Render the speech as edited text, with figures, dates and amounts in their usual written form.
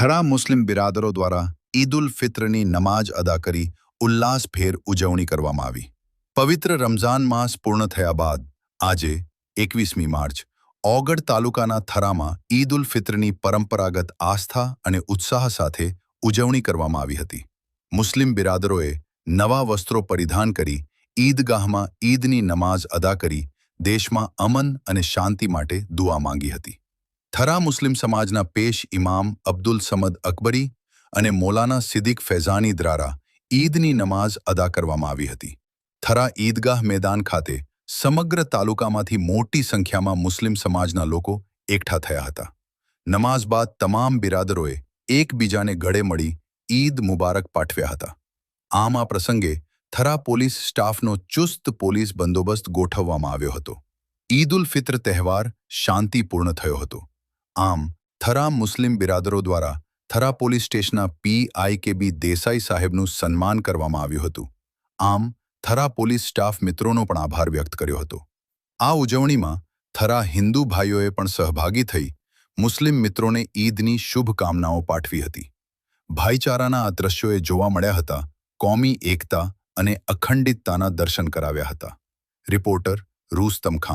થરા મુસ્લિમ બિરાદરો દ્વારા ઈદ ઉલ ફિત્રની નમાઝ અદા કરી ઉલ્લાસભેર ઉજવણી કરવામાં આવી. પવિત્ર રમઝાન માસ પૂર્ણ થયા બાદ આજે 21મી માર્ચ ઓગડ તાલુકાના થરામાં ઈદ ઉલ ફિત્રની પરંપરાગત આસ્થા અને ઉત્સાહ સાથે ઉજવણી કરવામાં આવી હતી. મુસ્લિમ બિરાદરોએ નવા વસ્ત્રો પરિધાન કરી ઈદગાહમાં ઈદની નમાઝ અદા કરી દેશમાં અમન અને શાંતિ માટે દુઆ માંગી હતી. થરા મુસ્લિમ સમાજના પેશ ઇમામ અબ્દુલ સમદ અકબરી અને મૌલાના સિદ્દીક ફૈઝાની દ્વારા ઈદની નમાઝ અદા કરવામાં આવી હતી. થરા ઈદગાહ મેદાન ખાતે સમગ્ર તાલુકામાંથી મોટી સંખ્યામાં મુસ્લિમ સમાજના લોકો એકઠા થયા હતા. નમાઝ બાદ તમામ બિરાદરોએ એકબીજાને ગળે મળી ઈદ મુબારક પાઠવ્યા હતા. આમ આ પ્રસંગે થરા પોલીસ સ્ટાફનો ચુસ્ત પોલીસ બંદોબસ્ત ગોઠવવામાં આવ્યો હતો. ઈદ ઉલ ફિત્ર તહેવાર શાંતિપૂર્ણ થયો હતો. આમ થરા મુસ્લિમ બિરાદરો દ્વારા થરા પોલીસ સ્ટેશનના PIKB દેસાઈ સાહેબનું સન્માન કરવામાં આવ્યું હતું. આમ થરા પોલીસ સ્ટાફ મિત્રોનો પણ આભાર વ્યક્ત કર્યો હતો. આ ઉજવણીમાં થરા હિન્દુ ભાઈઓએ પણ સહભાગી થઈ મુસ્લિમ મિત્રોને ઈદની શુભકામનાઓ પાઠવી હતી. ભાઈચારાના આ દ્રશ્યોએ જોવા મળ્યા હતા. કોમી એકતા અને અખંડિતતાના દર્શન કરાવ્યા હતા. રિપોર્ટર રૂસ્તમ ખાન.